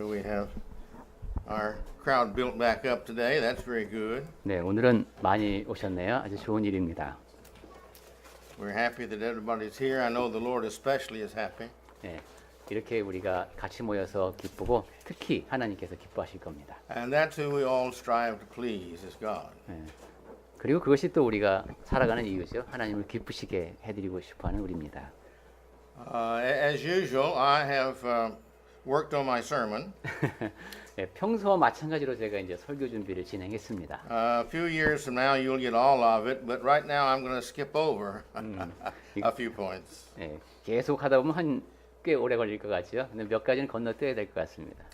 We have our crowd built back up today. That's very good. 네, 오늘은 많이 오셨네요. 아주 좋은 일입니다. We're happy that everybody's here. I know the Lord especially is happy. 네, 이렇게 우리가 같이 모여서 기쁘고 특히 하나님께서 기뻐하실 겁니다. And that's who we all strive to please is God. 네, 그리고 그것이 또 우리가 살아가는 이유죠. 하나님을 기쁘시게 해드리고 싶어하는 우리입니다. As usual, I have worked on my sermon. 네, 평소와 마찬가지로 제가 이제 설교 준비를 진행했습니다. A few years from now, you'll get all of it, but right now, I'm going to skip over a few points. 네, 계속 하다 보면 꽤 오래 걸릴 것 같죠. 근데 몇 가지는 건너뛰어야 될 것 같습니다.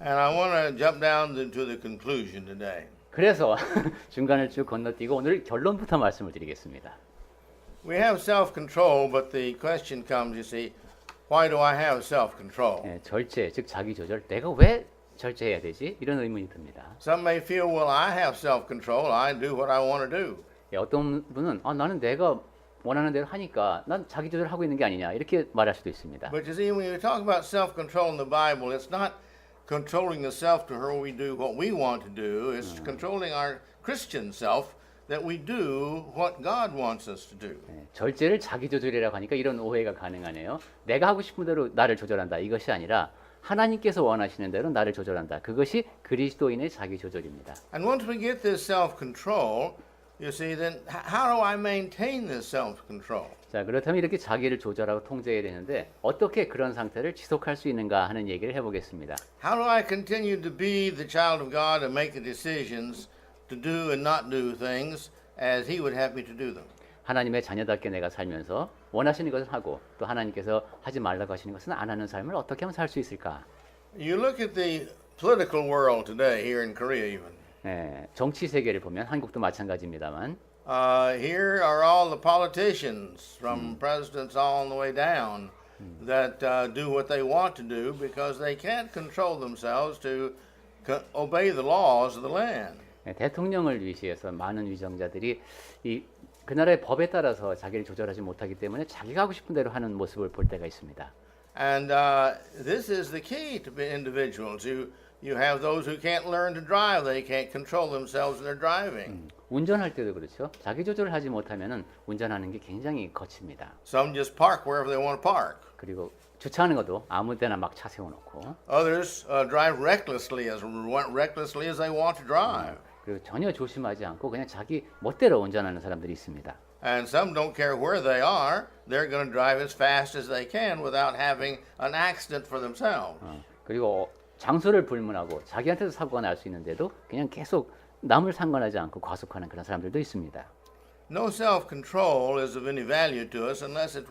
And I want to jump down to the conclusion today. 그래서 중간을 쭉 건너뛰고 오늘 결론부터 말씀을 드리겠습니다. We have self-control, but the question comes, you see, why do I have self-control? 네, 절제, 즉 자기 조절. 내가 왜 절제해야 되지? 이런 의문이 듭니다. Some may feel, well, I have self-control. I do what I want to do. 예, 어떤 분은 나는 내가 원하는 대로 하니까 난 자기 조절하고 있는 게 아니냐 이렇게 말할 수도 있습니다. But you see, when you talk about self-control in the Bible, it's not controlling the self to where we do what we want to do. It's controlling our Christian self that we do what God wants us to do. 예, 절제를 자기 조절이라고 하니까 이런 오해가 가능하네요. 내가 하고 싶은 대로 나를 조절한다 이것이 아니라 하나님께서 원하시는 대로 나를 조절한다. 그것이 그리스도인의 자기 조절입니다. And once we get this self-control, you see, then how do I maintain this self-control? 자, 그렇다면 이렇게 자기를 조절하고 통제해야 되는데 어떻게 그런 상태를 지속할 수 있는가 하는 얘기를 해보겠습니다. How do I continue to be the child of God and make the decisions to do and not do things as He would have me to do them? 하나님의 자녀답게 내가 살면서 원하시는 것을 하고 또 하나님께서 하지 말라고 하시는 것은 안 하는 삶을 어떻게 하면 살 수 있을까? You look at the political world today here in Korea even. 네, 정치 세계를 보면 한국도 마찬가지입니다만 Here are all the politicians from presidents all the way down that do what they want to do because they can't control themselves to obey the laws of the land. 네, 대통령을 위시해서 많은 위정자들이 그 나라의 법에 따라서 자기를 조절하지 못하기 때문에 자기가 하고 싶은 대로 하는 모습을 볼 때가 있습니다. And this is the key to individuals. You have those who can't learn to drive. They can't control themselves in their driving. 운전할 때도 그렇죠. 자기 조절을 하지 못하면은 운전하는 게 굉장히 거칩니다. Some just park wherever they want to park. 그리고 주차하는 것도 아무 데나 막 차 세워놓고 Others drive recklessly as they want to drive. 그리고 전혀 조심하지 않고 그냥 자기 멋대로 운전하는 사람들이 있습니다. And some don't care where they are. They're going to drive as fast as they can without having an accident for themselves. 그리고 장소를 불문하고 자기한테도 사고가 날 수 있는데도 그냥 계속 남을 상관하지 않고 과속하는 그런 사람들도 있습니다. No self-control is of any value to us unless it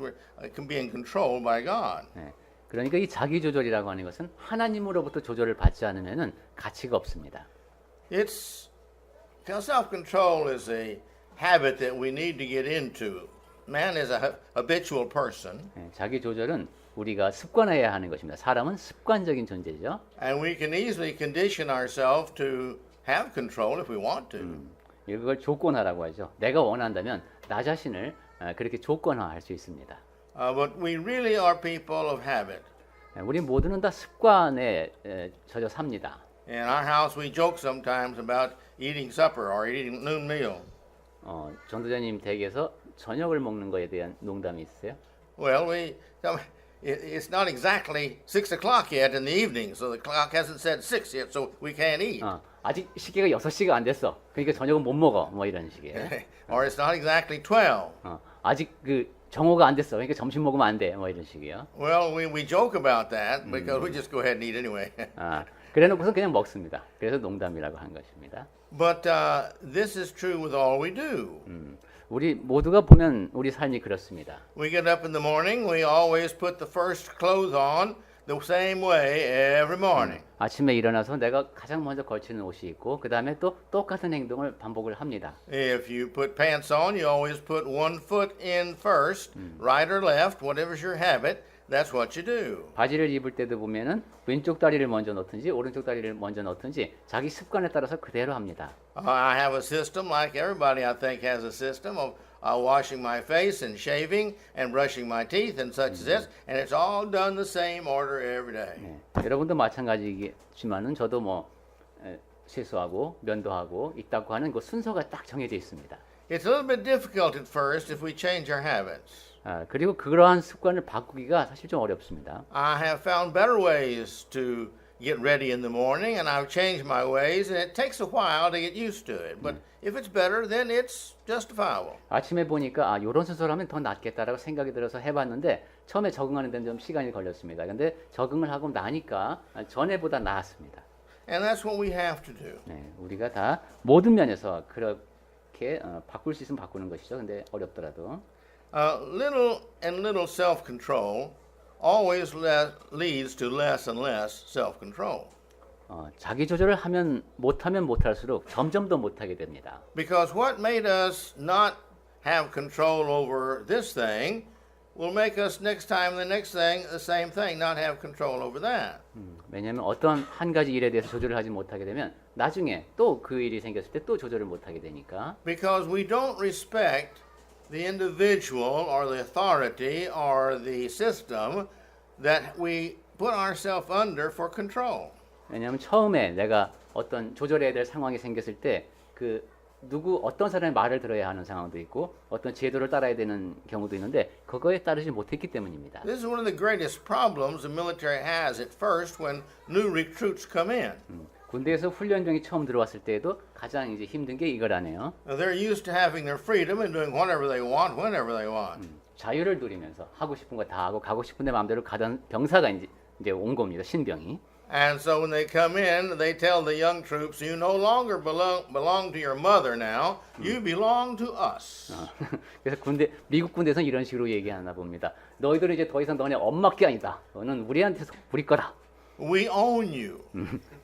can be controlled by God. 네. 그러니까 이 자기 조절이라고 하는 것은 하나님으로부터 조절을 받지 않으면은 가치가 없습니다. Self-control is a habit that we need to get into. Man is a habitual person. 네, 자기 조절은 우리가 습관화해야 하는 것입니다. 사람은 습관적인 존재죠. And we can easily condition ourselves to have control if we want to. 이걸 조건화라고 하죠. 내가 원한다면 나 자신을 그렇게 조건화할 수 있습니다. But we really are people of habit. 우리 모두는 다 습관에 젖어 삽니다. In our house, we joke sometimes about eating supper or eating noon meal. 전도자님 댁에서 저녁을 먹는 거에 대한 농담이 있으세요? Well, it's not exactly 6 o'clock yet in the evening, so the clock hasn't said 6 yet, so we can't eat. 아직 시계가 6시가 안 됐어. 그러니까 저녁은 못 먹어. 뭐 이런 식이에요. Or it's not exactly 12. 아직 그 정오가 안 됐어. 그러니까 점심 먹으면 안 돼. 뭐 이런 식이에요. Well, we joke about that because we just go ahead and eat anyway. 그래 놓고서 그냥 먹습니다. 그래서 농담이라고 한 것입니다. But this is true with all we do. 우리 모두가 보면 우리 삶이 그렇습니다. We get up in the morning, we always put the first clothes on the same way every morning. 아침에 일어나서 내가 가장 먼저 걸치는 옷이 있고 그 다음에 또 똑같은 행동을 반복을 합니다. If you put pants on, you always put one foot in first, right or left, whatever's your habit. That's what you do. 바지를 입을 때도 보면은 왼쪽 다리를 먼저 넣든지 오른쪽 다리를 먼저 넣든지 자기 습관에 따라서 그대로 합니다. I have a system like everybody I think has a system washing my face and shaving and brushing my teeth and such as this, and it's all done the same order every day. 네. 여러분도 마찬가지지만은 저도 뭐 세수하고 면도하고 입 닦고 하는 그 순서가 딱 정해져 있습니다. It's a little bit difficult at first if we change our habits. 그리고 그러한 습관을 바꾸기가 사실 좀 어렵습니다. I have found better ways to get ready in the morning, and I've changed my ways, and it takes a while to get used to it. But if it's better, then it's justifiable. 아침에 보니까 이런 순서로 하면 더 낫겠다라고 생각이 들어서 해봤는데 처음에 적응하는 데는 좀 시간이 걸렸습니다. 근데 적응을 하고 나니까 전에보다 나았습니다. And that's what we have to do. 네, 우리가 다 모든 면에서 그렇게 바꿀 수 있으면 바꾸는 것이죠. 근데 어렵더라도 Little and little self-control always leads to less and less self-control. 자기 조절을 못하면 못할수록 점점 더 못하게 됩니다. Because what made us not have control over this thing will make us next time the next thing the same thing, not have control over that. 왜냐하면 어떤 한 가지 일에 대해서 조절을 하지 못하게 되면 나중에 또 그 일이 생겼을 때 또 조절을 못하게 되니까. Because we don't respect the individual or the authority or the system that we put ourselves under for control. 왜냐하면 처음에 내가 어떤 조절해야 될 상황이 생겼을 때 그 어떤 사람의 말을 들어야 하는 상황도 있고 어떤 제도를 따라야 되는 경우도 있는데 그거에 따르지 못했기 때문입니다. This is one of the greatest problems the military has at first when new recruits come in. 군대에서 훈련병이 처음 들어왔을 때에도 가장 이제 힘든 게 이거라네요. Now, they're used to having their freedom and doing whatever they want, whenever they want. 자유를 누리면서 하고 싶은 거 다 하고 가고 싶은 데 마음대로 가던 병사가 이제 온 겁니다. 신병이. And so when they come in, they tell the young troops, you no longer belong to your mother now, you belong to us. 그래서 미국 군대에서는 이런 식으로 얘기하나 봅니다. 너희들은 이제 더 이상 너네 엄마께 아니다. 너는 우리 거다. We own you.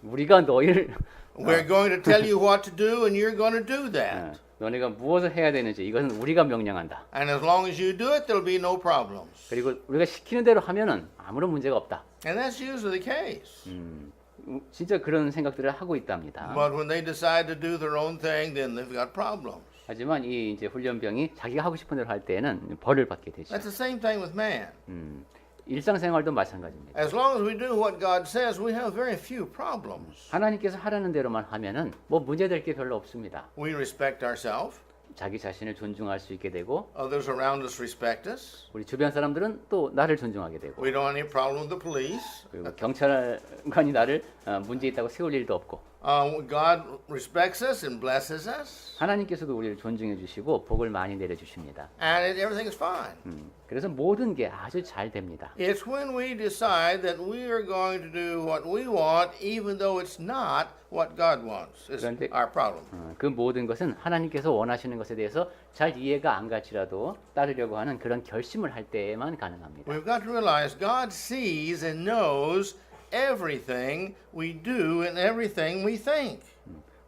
우리가 너희를 We're going to tell you what to do, and you're going to do that. 너네가 무엇을 해야 되는지 이것은 우리가 명령한다. And as long as you do it, there'll be no problems. 그리고 우리가 시키는 대로 하면은 아무런 문제가 없다. And that's usually the case. 진짜 그런 생각들을 하고 있답니다. But when they decide to do their own thing, then they've got problems. 하지만 이 이제 훈련병이 자기가 하고 싶은 대로 할 때에는 벌을 받게 되죠. That's the same thing with man. 일상생활도 마찬가지입니다. As long as we do what God says, we have very few problems. 하나님께서 하라는 대로만 하면은 뭐 문제될 게 별로 없습니다. We respect ourselves. 자기 자신을 존중할 수 있게 되고 Others around us respect us. 우리 주변 사람들은 또 나를 존중하게 되고 We don't have any problem with the police. 그리고 경찰관이 나를 문제 있다고 세울 일도 없고 God respects us and blesses us. 하나님께서도 우리를 존중해 주시고 복을 많이 내려 주십니다. And everything is fine. 그래서 모든 게 아주 잘 됩니다. It's when we decide that we are going to do what we want, even though it's not what God wants, is 그런데- our problem. 그 모든 것은 하나님께서 원하시는 것에 대해서 잘 이해가 안 갈지라도 따르려고 하는 그런 결심을 할 때에만 가능합니다. We've got to realize God sees and knows everything we do and everything we think.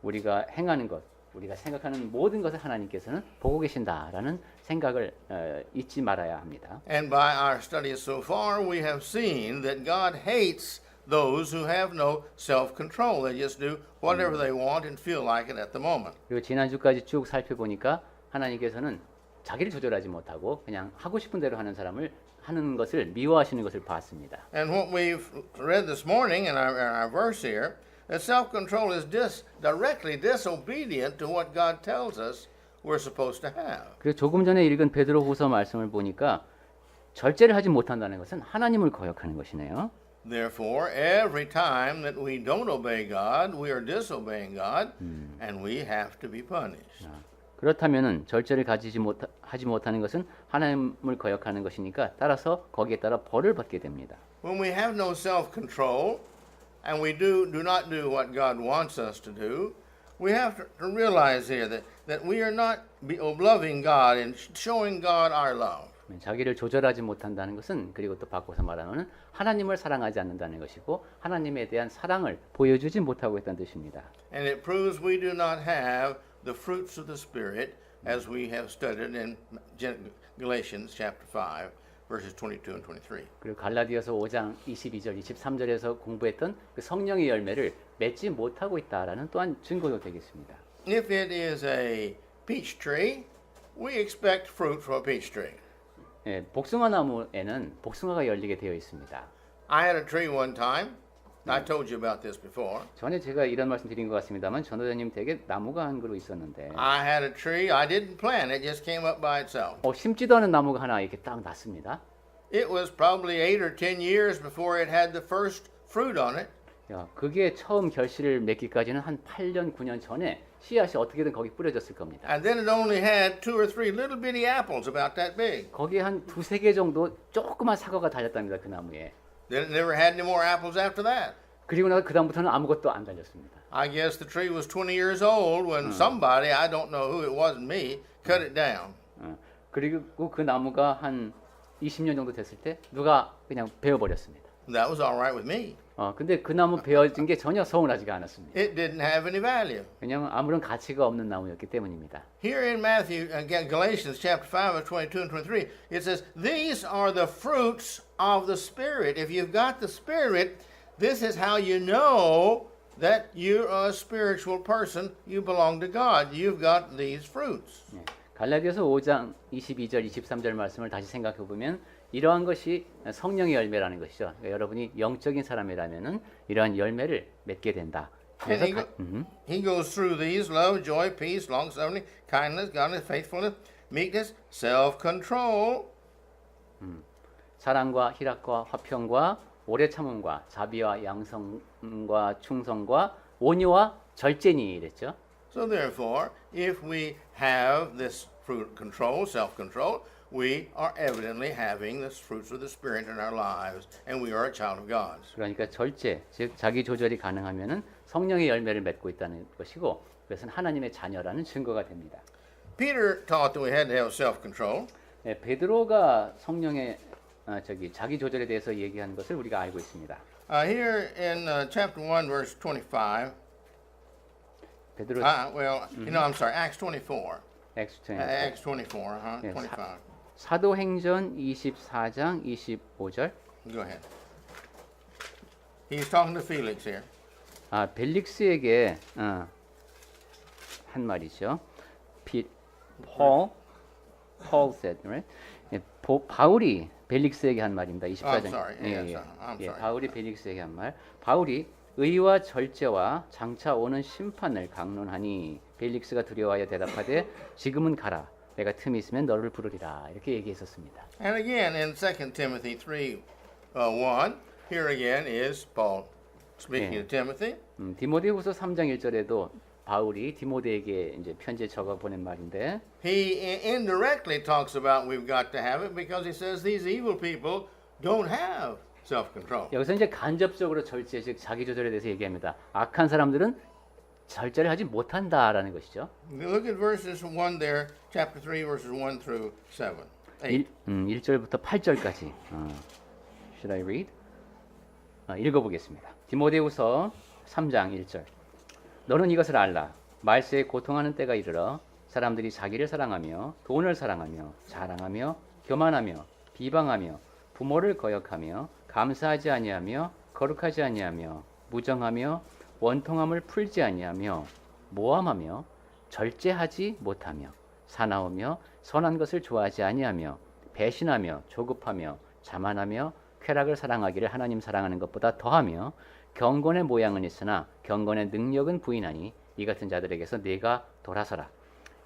우리가 행하는 것, 우리가 생각하는 모든 것을 하나님께서는 보고 계신다라는 생각을 잊지 말아야 합니다. And by our studies so far, we have seen that God hates those who have no self-control. They just do whatever they want and feel like it at the moment. 그리고 지난주까지 쭉 살펴보니까 하나님께서는 자기를 조절하지 못하고 그냥 하고 싶은 대로 하는 사람을 하는 것을 미워하시는 것을 봤습니다. And what we've read this morning in our verse here, that self-control is directly disobedient to what God tells us we're supposed to have. 그리고 조금 전에 읽은 베드로후서 말씀을 보니까 절제를 하지 못한다는 것은 하나님을 거역하는 것이네요. Therefore, every time that we don't obey God, we are disobeying God, and we have to be punished. 그렇다면은 절제를 하지 못하는 것은 하나님을 거역하는 것이니까 따라서 거기에 따라 벌을 받게 됩니다. When we have no self-control, and we do not do what God wants us to do, we have to realize here that we are not loving God and showing God our love. 자기를 조절하지 못한다는 것은 그리고 또 바꿔서 말하면 하나님을 사랑하지 않는다는 것이고 하나님에 대한 사랑을 보여주지 못하고 있다는 뜻입니다. And it proves we do not have the fruits of the Spirit as we have studied in Galatians chapter 5, verses 22 and 23. 그리고 갈라디아서 5장 22절, 23절에서 공부했던 그 성령의 열매를 맺지 못하고 있다라는 또한 증거도 되겠습니다. If it is a peach tree we expect fruit from a peach tree. 예, 복숭아 나무에는 복숭아가 열리게 되어 있습니다. I had a tree one time. I told you about this before. 전에 제가 이런 말씀 드린 것 같습니다만 전도사님 댁에 나무가 한 그루 있었는데 I had a tree. I didn't plant it; just came up by itself. 심지도 않은 나무가 하나 이렇게 딱 났습니다. It was probably 8 or 10 years before it had the first fruit on it. 야, 그게 처음 결실을 맺기까지는 한 8년, 9년 전에 씨앗이 어떻게든 거기 뿌려졌을 겁니다. And then it only had 2 or 3 little bitty apples about that big. 거기에 한 두세 개 정도 조그만 사과가 달렸답니다. 그 나무에. Then it never had any more apples after that. 그리고 나서 그 다음부터는 아무것도 안 달렸습니다. I guess the tree was 20 years old when somebody, I don't know who, it wasn't me, cut it down. 그리고 그 나무가 한 20년 정도 됐을 때 누가 그냥 베어버렸습니다. That was all right with me. 근데 그 나무 베어진 게 전혀 서운하지가 않았습니다. It didn't have any value. 왜냐하면 아무런 가치가 없는 나무였기 때문입니다. Here in Galatians chapter 5, verse 22 and 23, it says, these are the fruits of the Spirit. If you've got the Spirit, this is how you know that you're a spiritual person. You belong to God. You've got these fruits. 네. 갈라디아서 5장 22절, 23절 말씀을 다시 생각해 보면 이러한 것이 성령의 열매라는 것이죠. 그러니까 여러분이 영적인 사람이라면은 이러한 열매를 맺게 된다. 그래서 He goes through these: love, joy, peace, long-suffering, kindness, godliness, faithfulness, meekness, self-control. 사랑과 희락과 화평과 오래 참음과 자비와 양성과 충성과 온유와 절제니 이랬죠. So therefore, if we have this fruit control, self-control, we are evidently having the fruits of the Spirit in our lives, and we are a child of God. 그러니까 절제, 즉 자기 조절이 가능하면은 성령의 열매를 맺고 있다는 것이고, 그것은 하나님의 자녀라는 증거가 됩니다. Peter taught that we had to have self-control. 네, 베드로가 성령의 자기 조절에 대해서 얘기하는 것을 우리가 알고 있습니다. Here in chapter 1, verse 25. 베드로 I'm sorry, Acts 24. Acts 24, 예, 25. 사도행전 24장 25절. Go ahead. He's talking to Felix here. 벨릭스에게 한 말이죠. Paul said, right? 예, 바울이 벨릭스에게 한 말입니다. 24장. I'm sorry. Yes, I'm sorry. 바울이 벨릭스에게 한 말. 바울이 의와 절제와 장차 오는 심판을 강론하니 벨릭스가 두려워하여 대답하되 지금은 가라. 내가 틈이 있으면 너를 부르리라. 이렇게 얘기했었습니다. And again in 2 Timothy 3:1, here again is Paul speaking to Timothy. 디모데후서 3장 1절에도 바울이 디모데에게 이제 편지에 적어 보낸 말인데 He indirectly talks about we've got to have it because he says these evil people don't have self-control. 여기서 이제 간접적으로 절제, 즉 자기 조절에 대해서 얘기합니다. 악한 사람들은 절제를 하지 못한다라는 것이죠. Look at verses 1 there, chapter 3, verses 1 through 7. 1절부터 8절까지. Should I read? 읽어보겠습니다. 디모데후서 3장 1절. 너는 이것을 알라. 말세에 고통하는 때가 이르러 사람들이 자기를 사랑하며 돈을 사랑하며 자랑하며 교만하며 비방하며 부모를 거역하며 감사하지 아니하며 거룩하지 아니하며 무정하며 원통함을 풀지 아니하며 모함하며 절제하지 못하며 사나우며 선한 것을 좋아하지 아니하며 배신하며 조급하며 자만하며 쾌락을 사랑하기를 하나님 사랑하는 것보다 더하며 경건의 모양은 있으나 경건의 능력은 부인하니 이 같은 자들에게서 네가 돌아서라.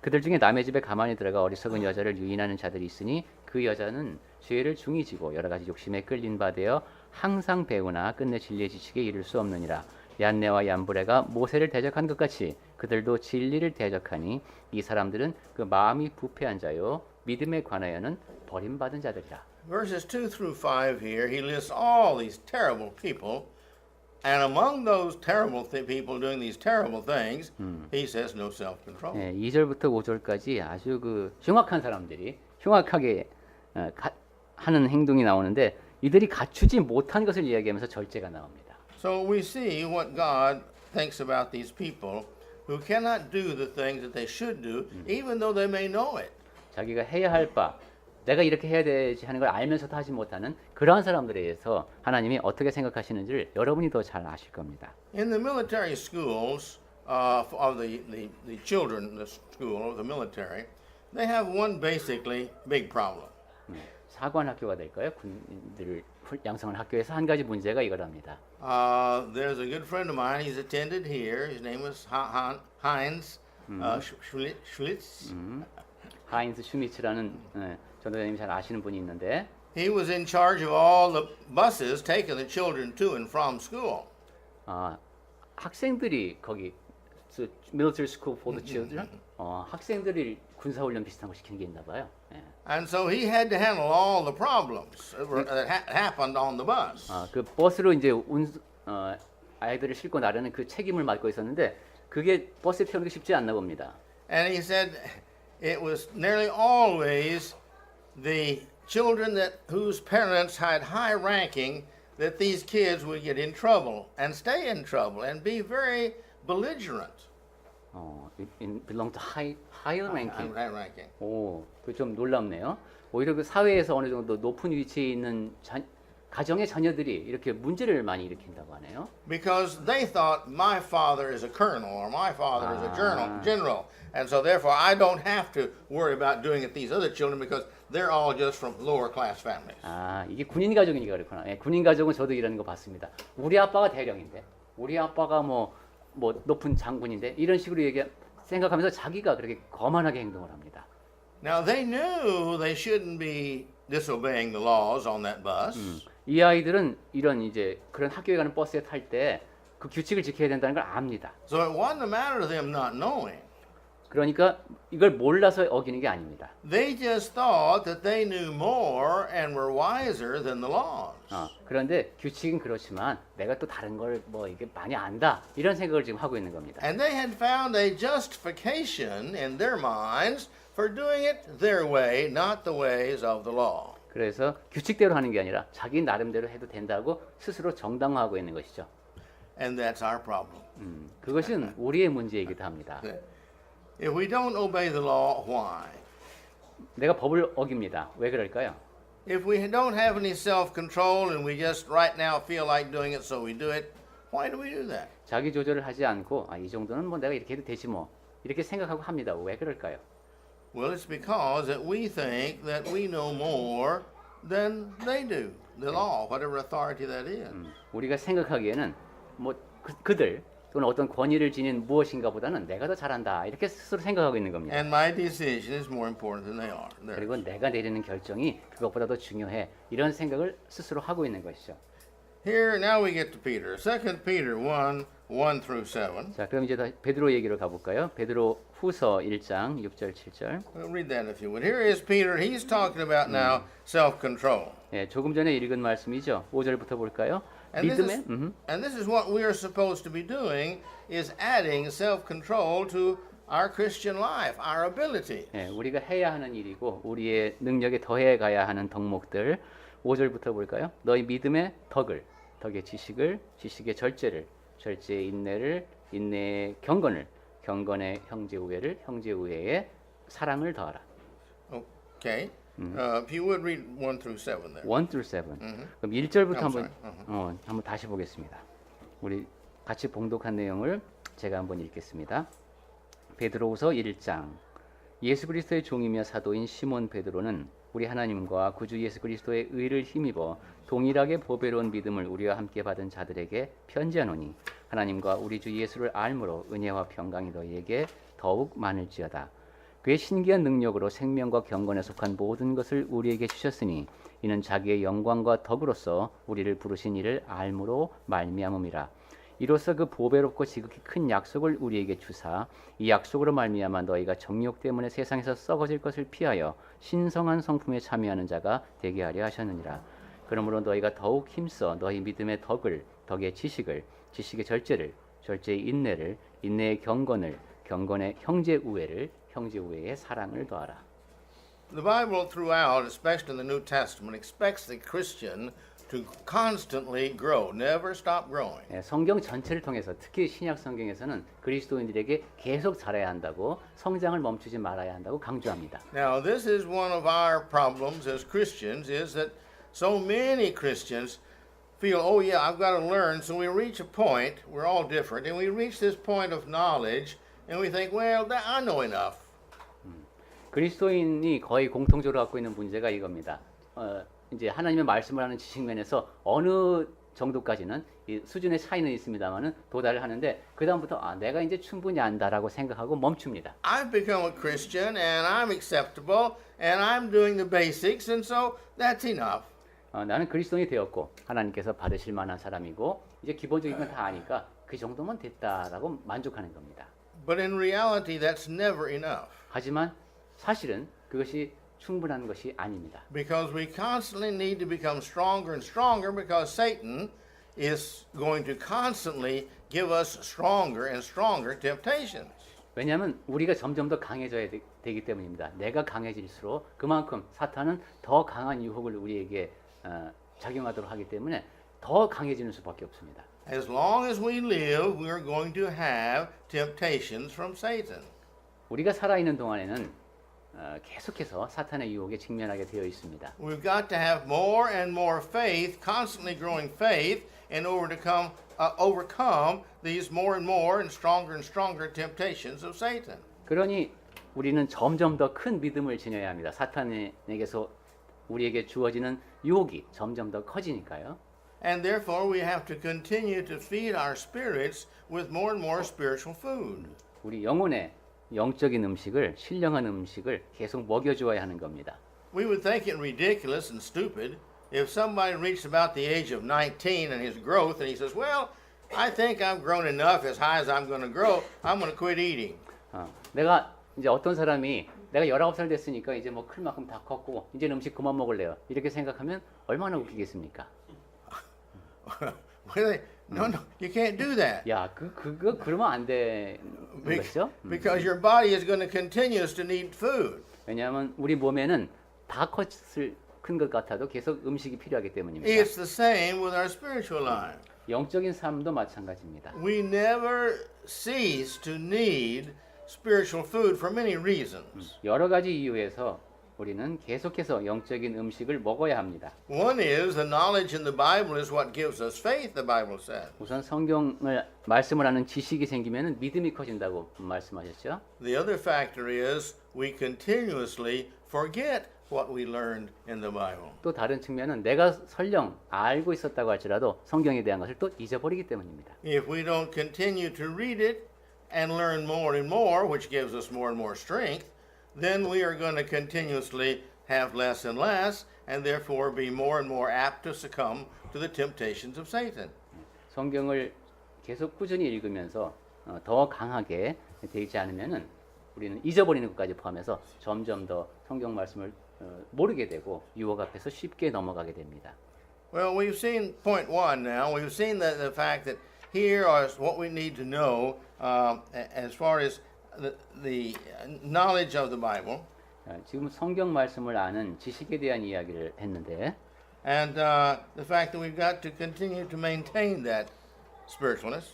그들 중에 남의 집에 가만히 들어가 어리석은 여자를 유인하는 자들이 있으니 그 여자는 죄를 중히 지고 여러 가지 욕심에 끌린 바 되어 항상 배우나 끝내 진리의 지식에 이를 수 없느니라. 얀네와 얀브레가 모세를 대적한 것 같이 그들도 진리를 대적하니 이 사람들은 그 마음이 부패한 자요 믿음에 관하여는 버림받은 자들이라. Verses 2 through 5 here, he lists all these terrible people. And among those terrible people doing these terrible things, he says no self-control. 네, 2절부터 5절까지 아주 그 흉악한 사람들이 흉악하게 하는 행동이 나오는데 이들이 갖추지 못한 것을 이야기하면서 절제가 나옵니다. So we see what God thinks about these people who cannot do the things that they should do, even though they may know it. 자기가 해야 할 바, 내가 이렇게 해야 되지 하는 걸 알면서도 하지 못하는 그러한 사람들에 대해서 하나님이 어떻게 생각하시는지를 여러분이 더 잘 아실 겁니다. In the military schools of the children, the school of the military, They have one basically big problem. 사관 학교가 될까요? 군인들을 양성하는 학교에서 한 가지 문제가 이거랍니다. There's a good friend of mine. He's attended here. His name was Heinz Schlitz. 하인스 슈미츠라는 전도사님 잘 아시는 분이 있는데 He was in charge of all the buses taking the children to and from school. 학생들이 거기 military school for the children 학생들이 군사훈련 비슷한 거 시키는 게 있나 봐요. 예. And so he had to handle all the problems that happened on the bus. 그 버스로 이제 아이들을 싣고 나르는 그 책임을 맡고 있었는데 그게 버스에 태우는 게 쉽지 않나 봅니다. And he said it was nearly always the children whose parents had high ranking that these kids would get in trouble and stay in trouble and be very belligerent. belong to higher ranking. High ranking. 그 좀 놀랍네요. 오히려 그 사회에서 어느 정도 높은 위치에 있는 가정의 자녀들이 이렇게 문제를 많이 일으킨다고 하네요. Because they thought my father is a colonel or my father is a general, and so therefore I don't have to worry about doing it these other children because they're all just from lower class families. 이게 군인 가족이니까 그렇구나. 예, 군인 가족은 저도 이러는 거 봤습니다. 우리 아빠가 대령인데, 우리 아빠가 뭐 높은 장군인데 이런 식으로 생각하면서 자기가 그렇게 거만하게 행동을 합니다. Now they knew they shouldn't be disobeying the laws on that bus. 이 아이들은 이런 이제 그런 학교에 가는 버스에 탈 때 그 규칙을 지켜야 된다는 걸 압니다. So it wasn't a matter of them not knowing. 그러니까 이걸 몰라서 어기는 게 아닙니다. They just thought that they knew more and were wiser than the laws. 그런데 규칙은 그렇지만 내가 또 다른 걸 이게 많이 안다 이런 생각을 지금 하고 있는 겁니다. And they had found a justification in their minds for doing it their way, not the ways of the law. 그래서 규칙대로 하는 게 아니라 자기 나름대로 해도 된다고 스스로 정당화하고 있는 것이죠. And that's our problem. 그것은 우리의 문제이기도 합니다. If we don't obey the law, why? 내가 법을 어깁니다. 왜 그럴까요? If we don't have any self-control and we just right now feel like doing it, so we do it, why do we do that? 자기 조절을 하지 않고 이 정도는 내가 이렇게 해도 되지 이렇게 생각하고 합니다. 왜 그럴까요? Well, it's because that we think that we know more than they do. The law, whatever authority that is. 우리가 생각하기에는 그들 또는 어떤 권위를 지닌 무엇인가 보다는 내가 더 잘한다 이렇게 스스로 생각하고 있는 겁니다. And my decision is more important than they are. 그리고 내가 내리는 결정이 그것보다 더 중요해 이런 생각을 스스로 하고 있는 것이죠. Here now we get to Peter. 2 Peter 1 through 7. 자, 그럼 이제 베드로 얘기로 가볼까요? 베드로 후서 1장 6절 7절. We'll read that if you would. Here is Peter. He's talking about now self-control. 예, 조금 전에 읽은 말씀이죠. 5절부터 볼까요? And 믿음에 this is what we are supposed to be doing is adding self-control to our Christian life, our ability. 예, 우리가 해야 하는 일이고 우리의 능력에 더해 가야 하는 덕목들 5절부터 볼까요? 너희 믿음의 덕의 지식을, 지식의 절제를, 절제의 인내를, 인내의 경건을, 경건의 형제 우애를, 형제 우애의 사랑을 더하라. Okay. If you would read 1 through 7 there. 1 through 7. 그럼 1절부터 I'm 한번 다시 보겠습니다. 우리 같이 봉독한 내용을 제가 한번 읽겠습니다. 베드로후서 1장. 예수 그리스도의 종이며 사도인 시몬 베드로는 우리 하나님과 구주 예수 그리스도의 의를 힘입어 동일하게 보배로운 믿음을 우리와 함께 받은 자들에게 편지하노니 하나님과 우리 주 예수를 알므로 은혜와 평강이 너희에게 더욱 많을지어다. 그의 신기한 능력으로 생명과 경건에 속한 모든 것을 우리에게 주셨으니 이는 자기의 영광과 덕으로서 우리를 부르신 이를 알므로 말미암음이라. 이로써 그 보배롭고 지극히 큰 약속을 우리에게 주사 이 약속으로 말미암아 너희가 정욕 때문에 세상에서 썩어질 것을 피하여 신성한 성품에 참여하는 자가 되게 하려 하셨느니라. 그러므로 너희가 더욱 힘써 너희 믿음의 덕의 지식을, 지식의 절제를, 절제의 인내를, 인내의 경건을, 경건의 형제 우애를, 형제 우애의 사랑을 더하라. The Bible throughout, especially in the New Testament, expects the Christian to constantly grow, never stop growing. 성경 전체를 통해서 특히 신약 성경에서는 그리스도인들에게 계속 자라야 한다고 성장을 멈추지 말아야 한다고 강조합니다. Now, this is one of our problems as Christians is that so many Christians feel, oh yeah, I've got to learn. So we reach a point, we're all different, and we reach this point of knowledge and we think, well, I know enough. 그리스도인이 거의 공통적으로 갖고 있는 문제가 이겁니다. 이제 하나님의 말씀을 하는 지식면에서 어느 정도까지는 이 수준의 차이는 있습니다만은 도달을 하는데 그 다음부터 내가 이제 충분히 안다라고 생각하고 멈춥니다. I've become a Christian and I'm acceptable and I'm doing the basics and so that's enough. 나는 그리스도인이 되었고 하나님께서 받으실 만한 사람이고 이제 기본적인 건 다 아니까 그 정도면 됐다라고 만족하는 겁니다. But in reality, that's never enough 하지만 사실은 그것이 충분한 것이 아닙니다. because we constantly need to become stronger and stronger because Satan is going to constantly give us stronger and stronger temptations. 왜냐하면 우리가 점점 더 강해져야 되기 때문입니다. 내가 강해질수록 그만큼 사탄은 더 강한 유혹을 우리에게 작용하도록 하기 때문에 더 강해지는 수밖에 없습니다. As long as we live, we are going to have temptations from Satan. 우리가 살아있는 동안에는 계속해서 사탄의 유혹에 직면하게 되어 있습니다. We've got to have more and more faith, constantly growing faith, in order to overcome these more and stronger temptations of Satan. 그러니 우리는 점점 더 큰 믿음을 지녀야 합니다. 사탄에게서 우리에게 주어지는 유혹이 점점 더 커지니까요. And therefore, we have to continue to feed our spirits with more and more spiritual food. 우리 영혼의 영적인 음식을 신령한 음식을 계속 먹여주어야 하는 겁니다. We would think it ridiculous and stupid if somebody reached about the age of 19 and his growth and he says, well, I think I've grown enough as high as I'm going to grow. I'm going to quit eating. 내가 이제 어떤 사람이 내가 19살 됐으니까 이제 뭐 클 만큼 다 컸고 이제 음식 그만 먹을래요. 이렇게 생각하면 얼마나 웃기겠습니까? No, you can't do that. 야, 그거 그러면 안 되는 것이죠? Because your body is going to continue to need food. 왜냐하면 우리 몸에는 다 큰 것 같아도 계속 음식이 필요하기 때문입니다. It's the same with our spiritual life. 영적인 삶도 마찬가지입니다. We never cease to need spiritual food for many reasons. 여러 가지 이유에서 우리는 계속해서 영적인 음식을 먹어야 합니다. One is the knowledge in the Bible is what gives us faith, the Bible says. 우선 성경을 말씀을 하는 지식이 생기면 믿음이 커진다고 말씀하셨죠. The other factor is we continuously forget what we learned in the Bible. 또 다른 측면은 내가 설령 알고 있었다고 할지라도 성경에 대한 것을 또 잊어버리기 때문입니다. If we don't continue to read it and learn more and more, which gives us more and more strength, then we are going to continuously have less and less, and therefore be more and more apt to succumb to the temptations of Satan. 성경을 계속 꾸준히 읽으면서 더 강하게 되지 않으면은 우리는 잊어버리는 것까지 포함해서 점점 더 성경 말씀을 모르게 되고 유혹 앞에서 쉽게 넘어가게 됩니다. Well, we've seen point one now. We've seen the fact that here is what we need to know as far as the knowledge of the Bible. 지금 성경 말씀을 아는 지식에 대한 이야기를 했는데, and the fact that we've got to continue to maintain that spiritualness.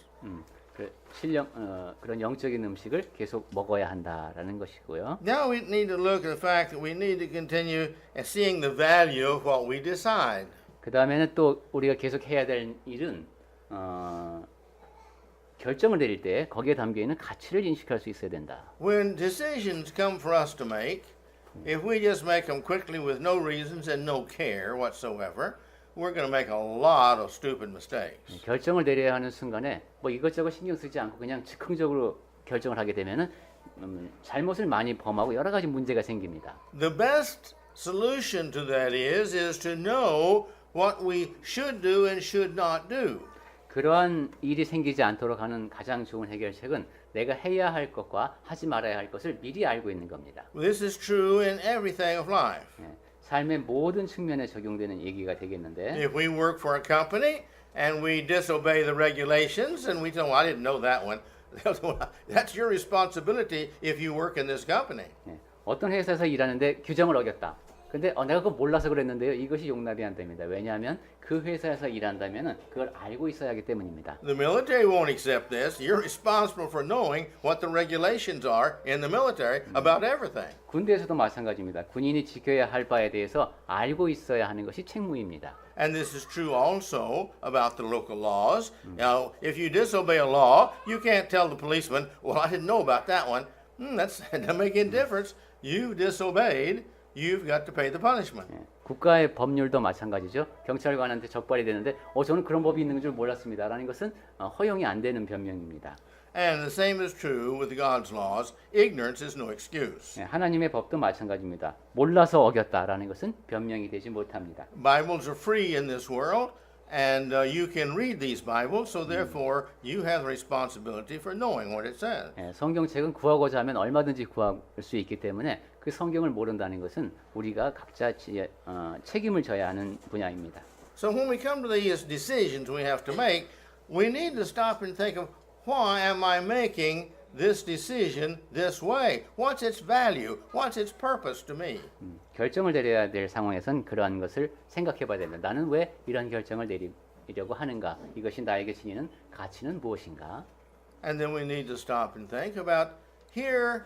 그런 영적인 음식을 계속 먹어야 한다라는 것이고요. Now we need to look at the fact that we need to continue seeing the value of what we decide. 그 다음에는 또 우리가 계속 해야 될 일은 결정을 내릴 때 거기에 담겨 있는 가치를 인식할 수 있어야 된다. When decisions come for us to make, if we just make them quickly with no reasons and no care whatsoever, we're going to make a lot of stupid mistakes. 결정을 내려야 하는 순간에 뭐 이것저것 신경 쓰지 않고 그냥 즉흥적으로 결정을 하게 되면은 잘못을 많이 범하고 여러 가지 문제가 생깁니다. The best solution to that is to know what we should do and should not do. 그러한 일이 생기지 않도록 하는 가장 좋은 해결책은 내가 해야 할 것과 하지 말아야 할 것을 미리 알고 있는 겁니다. This is true in everything of life. 삶의 모든 측면에 적용되는 얘기가 되겠는데 If we work for a company and we disobey the regulations and we say, well, I didn't know that one. That's your responsibility if you work in this company. 어떤 회사에서 일하는데 규정을 어겼다. 근데 내가 그거 몰라서 그랬는데요. 이것이 용납이 안 됩니다. 왜냐하면 그 회사에서 일한다면은 그걸 알고 있어야 하기 때문입니다. The military won't accept this. You're responsible for knowing what the regulations are in the military about everything. 군대에서도 마찬가지입니다. 군인이 지켜야 할 바에 대해서 알고 있어야 하는 것이 책무입니다. And this is true also about the local laws. Now, if you disobey a law, you can't tell the policeman, well, I didn't know about that one. That doesn't make any difference. you've disobeyed, you've got to pay the punishment. 예, 국가의 법률도 마찬가지죠. 경찰관한테 적발이 되는데 저는 그런 법이 있는 줄 몰랐습니다라는 것은 허용이 안 되는 변명입니다. And the same is true with God's laws. Ignorance is no excuse. 예, 하나님의 법도 마찬가지입니다. 몰라서 어겼다라는 것은 변명이 되지 못합니다. Bibles are free in this world, and you can read these Bibles, so therefore you have the responsibility for knowing what it says. 예, 성경책은 구하고자 하면 얼마든지 구할 수 있기 때문에 그 성경을 모른다는 것은 우리가 각자 책임을 져야 하는 분야입니다. So when we come to these decisions we have to make, we need to stop and think of why am I making this decision this way? What's its value? What's its purpose to me? 결정을 내려야 될 상황에선 그러한 것을 생각해 봐야 된다. 나는 왜 이런 결정을 내리려고 하는가? 이것이 나에게 지니는 가치는 무엇인가? And then we need to stop and think about here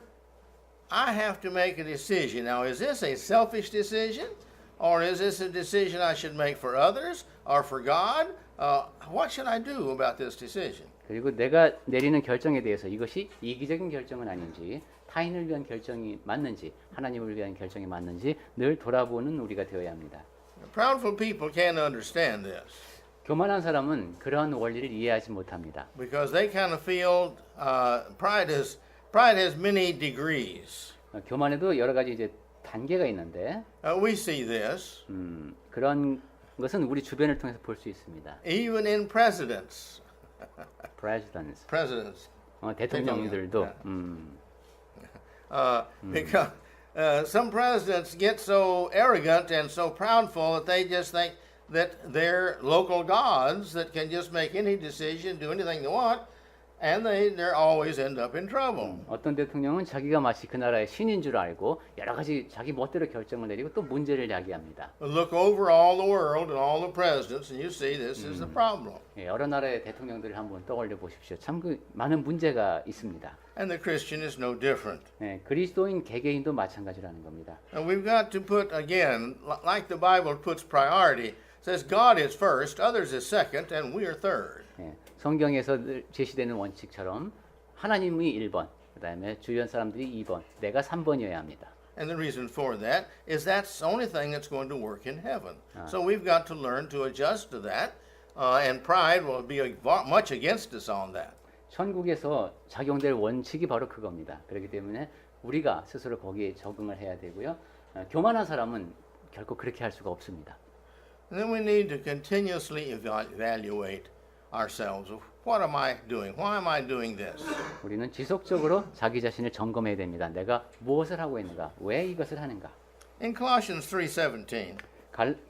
I have to make a decision. Now, is this a selfish decision? Or is this a decision I should make for others or for God? What should I do about this decision? 그리고 내가 내리는 결정에 대해서 이것이 이기적인 결정은 아닌지 타인을 위한 결정이 맞는지 하나님을 위한 결정이 맞는지 늘 돌아보는 우리가 되어야 합니다. Proudful people can't understand this 교만한 사람은 그러한 원리를 이해하지 못합니다. because they kind of feel pride has many degrees. 교만에도 여러 가지 이제 단계가 있는데 We see this 그런 것은 우리 주변을 통해서 볼 수 있습니다. even in presidents. presidents 대통령들도 Because some presidents get so arrogant and so proudful that they just think that they're local gods that can just make any decision, do anything they want, and they always end up in trouble. 어떤 대통령은 자기가 마치 그 나라의 신인 줄 알고 여러 가지 자기 멋대로 결정을 내리고 또 문제를 야기합니다. Look over all the world and all the presidents, and you see this is the problem. 예, 여러 나라의 대통령들을 한번 떠올려 보십시오. 참 그 많은 문제가 있습니다. And the Christian is no different. 예, 그리스도인 개개인도 마찬가지라는 겁니다. And we've got to put, again, like the Bible puts priority, says God is first, others is second, and we are third. 예, 성경에서 늘 제시되는 원칙처럼 하나님이 1번, 그다음에 주변 사람들이 2번, 내가 3번이어야 합니다. And the reason for that is that's the only thing that's going to work in heaven. So we've got to learn to adjust to that, and pride will be much against us on that. 천국에서 작용될 원칙이 바로 그겁니다. 그렇기 때문에 우리가 스스로 거기에 적응을 해야 되고요. 교만한 사람은 결코 그렇게 할 수가 없습니다. And then we need to continuously evaluate ourselves. What am I doing? Why am I doing this? 우리는 지속적으로 자기 자신을 점검해야 됩니다. 내가 무엇을 하고 있는가? 왜 이것을 하는가? In Colossians 3:17,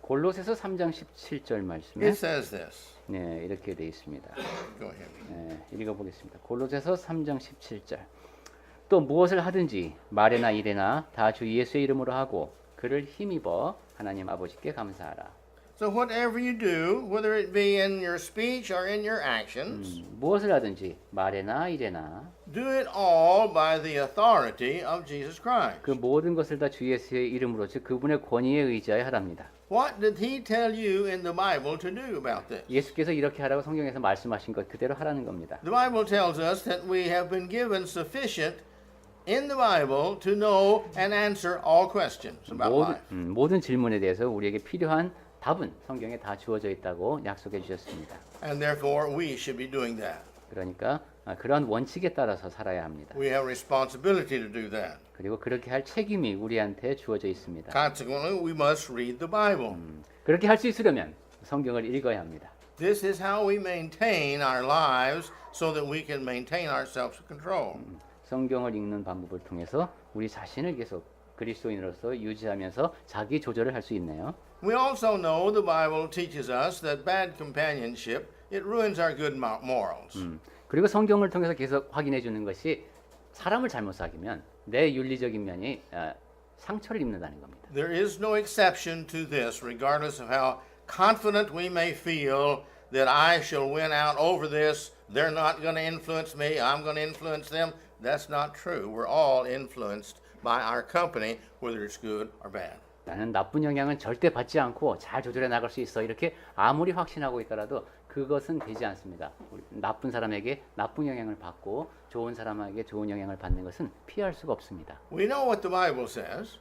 골로새서 3장 17절 말씀에 it says this. 네, 이렇게 되어 있습니다. Go ahead. 네, 읽어보겠습니다. 골로새서 3장 17절. 또 무엇을 하든지 말이나 일이나 다 주 예수의 이름으로 하고 그를 힘입어 하나님 아버지께 감사하라. So whatever you do, whether it be in your speech or in your actions, 무엇을 하든지 말이나 일이나 do it all by the authority of Jesus Christ. 그 모든 것을 다 주 예수의 이름으로 즉 그분의 권위에 의지하여 하랍니다. What did he tell you in the Bible to do about this? 예수께서 이렇게 하라고 성경에서 말씀하신 것 그대로 하라는 겁니다. The Bible tells us that we have been given sufficient in the Bible to know and answer all questions about life. 모든 질문에 대해서 우리에게 필요한 답은 성경에 다 주어져 있다고 약속해 주셨습니다. And therefore we should be doing that. 그러니까 그러한 원칙에 따라서 살아야 합니다. We have responsibility to do that. 그리고 그렇게 할 책임이 우리한테 주어져 있습니다. Consequently, we must read the Bible. 그렇게 할 수 있으려면 성경을 읽어야 합니다. This is how we maintain our lives so that we can maintain our self-control. 성경을 읽는 방법을 통해서 우리 자신을 계속 그리스도인으로서 유지하면서 자기 조절을 할 수 있네요. We also know the Bible teaches us that bad companionship, it ruins our good morals. 그리고 성경을 통해서 계속 확인해 주는 것이 사람을 잘못 사귀면 내 윤리적인 면이 상처를 입는다는 겁니다. There is no exception to this, regardless of how confident we may feel that I shall win out over this. They're not going to influence me. I'm going to influence them. That's not true. We're all influenced by our company, whether it's good or bad. 나는 나쁜 영향은 절대 받지 않고 잘 조절해 나갈 수 있어. 이렇게 아무리 확신하고 있더라도 그것은 되지 않습니다. 나쁜 사람에게 나쁜 영향을 받고 좋은 사람에게 좋은 영향을 받는 것은 피할 수가 없습니다. We know what the Bible says,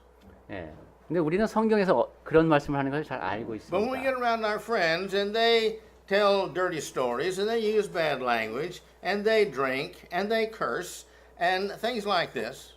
예. 근데 우리는 성경에서 그런 말씀을 하는 것을 잘 알고 but when we 있습니다. get around our friends and they tell dirty stories and they use bad language and they drink and they curse and things like this,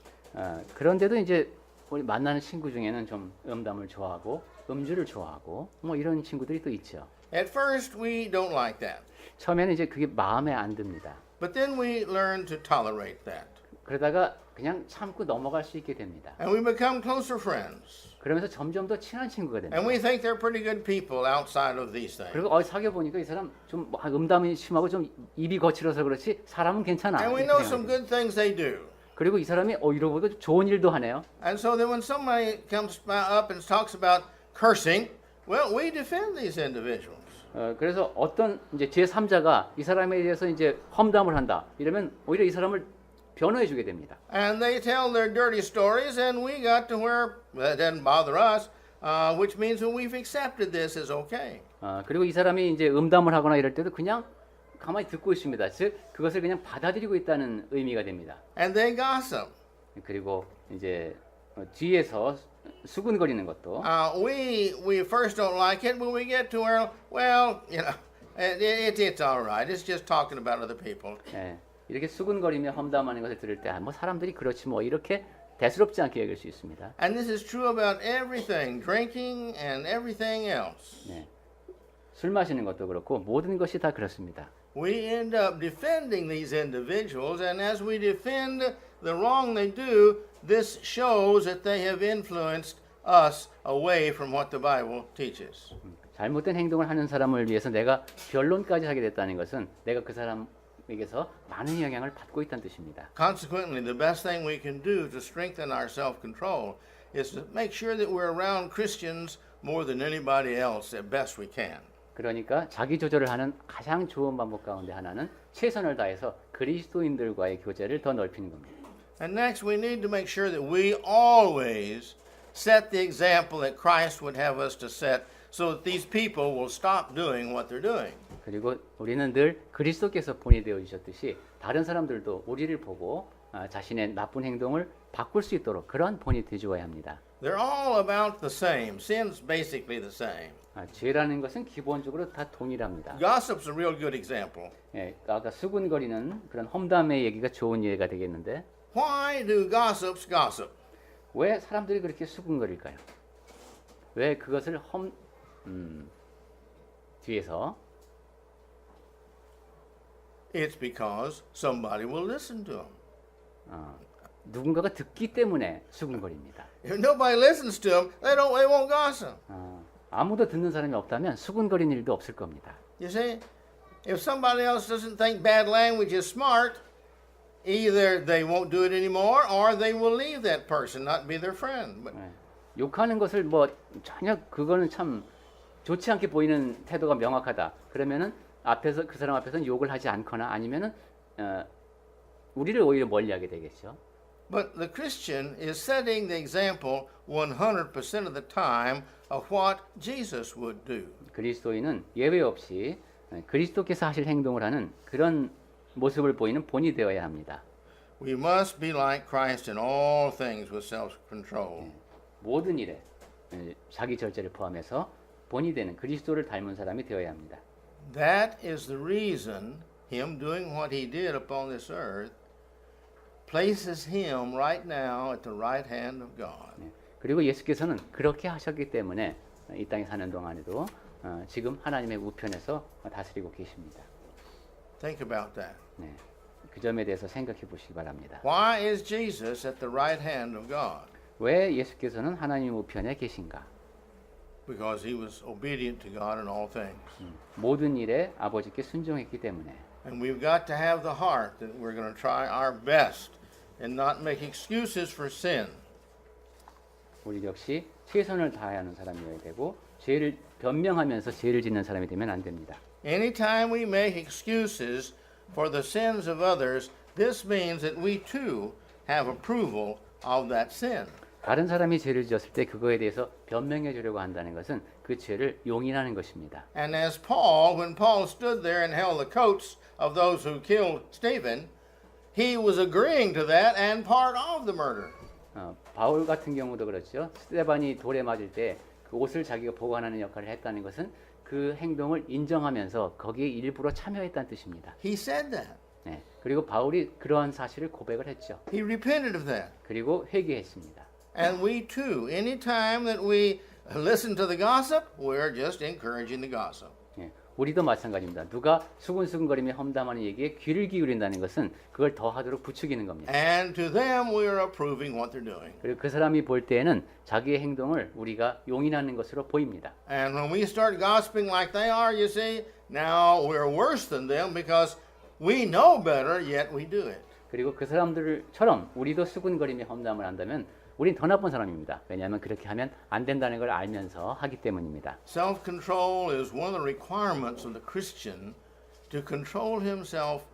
그런데도 이제 우리 만나는 친구 중에는 좀 음담을 좋아하고 음주를 좋아하고 뭐 이런 친구들이 또 있죠. at first we don't like that. 처음에는 이제 그게 마음에 안 듭니다. But then we learn to tolerate that. 그러다가 그냥 참고 넘어갈 수 있게 됩니다. And we become closer friends. 그러면서 점점 더 친한 친구가 됩니다. And we think they're pretty good people outside of these things. 그리고 사귀어 보니까 이 사람 좀 음담이 심하고 좀 입이 거칠어서 그렇지 사람은 괜찮아. And we 이렇게 know some 생각해요. good things they do. 그리고 이 사람이 이러고 보니까 좋은 일도 하네요. And so then when somebody comes up and talks about cursing, well, we defend these individuals. 그래서 어떤 이제 제3자가 이 사람에 대해서 이제 험담을 한다. 이러면 오히려 이 사람을 변호해 주게 됩니다. And they tell their dirty stories, and we got to where that doesn't bother us, which means that we've accepted this as okay. 그리고 이 사람이 이제 음담을 하거나 이럴 때도 그냥 가만히 듣고 있습니다. 즉 그것을 그냥 받아들이고 있다는 의미가 됩니다. And they gossip. 그리고 이제 뒤에서 수군거리는 것도 We first don't like it, but we get to where, well, you know, it's all right. It's just talking about other people. 예, 이렇게 수군거리며 험담하는 것을 들을 때 뭐 사람들이 그렇지 뭐 이렇게 대수롭지 않게 여길 수 있습니다. And this is true about everything, drinking and everything else. 네. 술 마시는 것도 그렇고 모든 것이 다 그렇습니다. We end up defending these individuals, and as we defend the wrong they do, this shows that they have influenced us away from what the Bible teaches. 잘못된 행동을 하는 사람을 위해서 내가 변론까지 하게 됐다는 것은 내가 그 사람에게서 많은 영향을 받고 있다는 뜻입니다. Consequently, the best thing we can do to strengthen our self-control is to make sure that we're around Christians more than anybody else as best we can. 그러니까 자기 조절을 하는 가장 좋은 방법 가운데 하나는 최선을 다해서 그리스도인들과의 교제를 더 넓히는 겁니다. And next, we need to make sure that we always set the example that Christ would have us to set so that these people will stop doing what they're doing. 그리고 우리는 늘 그리스도께서 본이 되어 주셨듯이 다른 사람들도 우리를 보고 자신의 나쁜 행동을 바꿀 수 있도록 그런 본이 되어 주어야 합니다. They're all about the same. Sin's basically the same. 죄라는 것은 기본적으로 다 동일합니다. Gossip's a real good example. 예, 아까 수군거리는 그런 험담의 얘기가 좋은 예가 되겠는데 Why do gossips gossip? 왜 사람들이 그렇게 수군거릴까요? 왜 그것을 뒤에서 It's because somebody will listen to them. 누군가가 듣기 때문에 수군거립니다. If nobody listens to them, they won't gossip. 아무도 듣는 사람이 없다면 수군거리는 일도 없을 겁니다. You see, if somebody else doesn't think bad language is smart, either they won't do it anymore or they will leave that person, not be their friend. But 욕하는 것을 뭐 전혀 그거는 참 좋지 않게 보이는 태도가 명확하다. 그러면은 앞에서 그 사람 앞에서는 욕을 하지 않거나 아니면은 우리를 오히려 멀리하게 되겠죠. But the Christian is setting the example 100% of the time of what Jesus would do. 그리스도인은 예외 없이 그리스도께서 하실 행동을 하는 그런 모습을 보이는 본이 되어야 합니다. We must be like Christ in all things with self-control. 모든 일에 자기 절제를 포함해서 본이 되는 그리스도를 닮은 사람이 되어야 합니다. That is the reason him doing what he did upon this earth places him right now at the right hand of God. 그리고 예수께서는 그렇게 하셨기 때문에 이 땅에 사는 동안에도 지금 하나님의 우편에서 다스리고 계십니다. Think about that. 네, 그 점에 대해서 생각해 보시기 바랍니다. Why is Jesus at the right hand of God? 왜 예수께서는 하나님 우편에 계신가? Because he was obedient to God in all things. 모든 일에 아버지께 순종했기 때문에. And we've got to have the heart that we're going to try our best and not make excuses for sin. 우리 역시 최선을 다해야 하는 사람이어야 되고 죄를 변명하면서 죄를 짓는 사람이 되면 안 됩니다. Anytime we make excuses for the sins of others, this means that we too have approval of that sin. 다른 사람이 죄를 지었을 때 그거에 대해서 변명해 주려고 한다는 것은 그 죄를 용인하는 것입니다. And as Paul, when Paul stood there and held the coats of those who killed Stephen, he was agreeing to that and part of the murder. 바울 같은 경우도 그렇죠. 스데반이 돌에 맞을 때 그 옷을 자기가 보관하는 역할을 했다는 것은 그 행동을 인정하면서 거기에 일부러 참여했다는 뜻입니다. He said that. 네. 그리고 바울이 그러한 사실을 고백을 했죠. He repented of that. 그리고 회개했습니다. And we too, anytime that we listen to the gossip, we're just encouraging the gossip. 예, 우리도 마찬가지입니다. 누가 수근수근거리며 험담하는 얘기에 귀를 기울인다는 것은 그걸 더하도록 부추기는 겁니다. And to them, we are approving what they're doing. 그리고 그 사람이 볼 때에는 자기의 행동을 우리가 용인하는 것으로 보입니다. And when we start gossiping like they are, you see, now we're worse than them because we know better, yet we do it. 그리고 그 사람들처럼 우리도 수근거리며 험담을 한다면 우린 더 나쁜 사람입니다. 왜냐하면 그렇게 하면 안 된다는 걸 알면서 하기 때문입니다. Self-control is one of the requirements of the Christian to control himself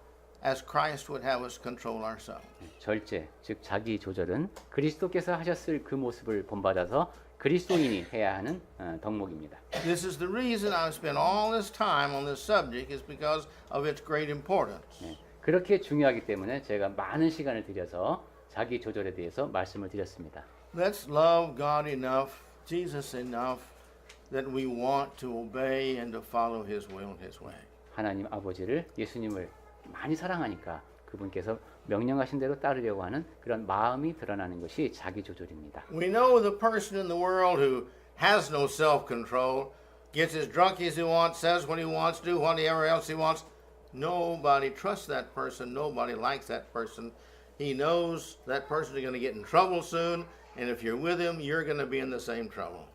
as Christ would have us control ourselves. 절제, 즉 자기 조절은 그리스도께서 하셨을 그 모습을 본받아서 그리스도인이 해야 하는 덕목입니다. This is the reason I've spent all this time on this subject is because of its great importance. 네, 그렇게 중요하기 때문에 제가 많은 시간을 들여서 자기 조절에 대해서 말씀을 드렸습니다. Let's love God enough, Jesus enough, that we want to obey and to follow His will, His way. 하나님 아버지를 예수님을 많이 사랑하니까 그분께서 명령하신 대로 따르려고 하는 그런 마음이 드러나는 것이 자기 조절입니다. We know the person in the world who has no self-control, gets as drunk as he wants, says what he wants, do whatever else he wants. Nobody trusts that person. Nobody likes that person. He knows that person is going to get in trouble soon, and if you're with him, you're going to be in the same trouble.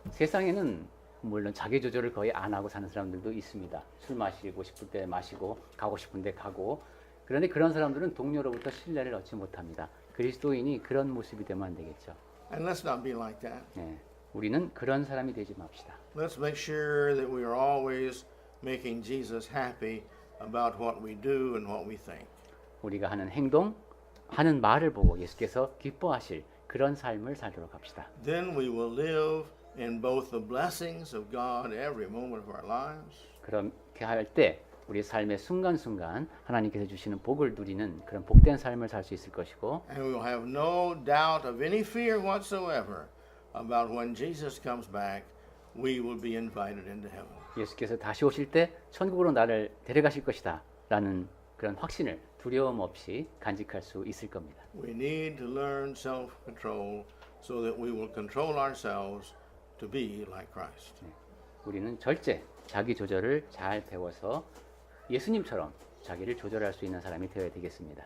세상에는 물론 자기 조절을 거의 안 하고 사는 사람들도 있습니다. 술 마시고 싶을 때 마시고 가고 싶은 데 가고. 그런데 그런 사람들은 동료로부터 신뢰를 얻지 못합니다. 그리스도인이 그런 모습이 되면 안 되겠죠. And let's not be like that. 네, 우리는 그런 사람이 되지 맙시다. Let's make sure that we are always making Jesus happy about what we do and what we think. 우리가 하는 행동, 하는 말을 보고 예수께서 기뻐하실 그런 삶을 살도록 합시다. Then we will live in both the blessings of God every moment of our lives. 그렇게 할 때 우리 삶의 순간순간 하나님께서 주시는 복을 누리는 그런 복된 삶을 살 수 있을 것이고 And we will have no doubt of any fear whatsoever about when Jesus comes back, we will be invited into heaven. 예수께서 다시 오실 때 천국으로 나를 데려가실 것이다 라는 그런 확신을 두려움 없이 간직할 수 있을 겁니다. We need to learn self-control so that we will control ourselves to be like Christ. 우리는 절제, 자기 조절을 잘 배워서 예수님처럼 자기를 조절할 수 있는 사람이 되어야 되겠습니다.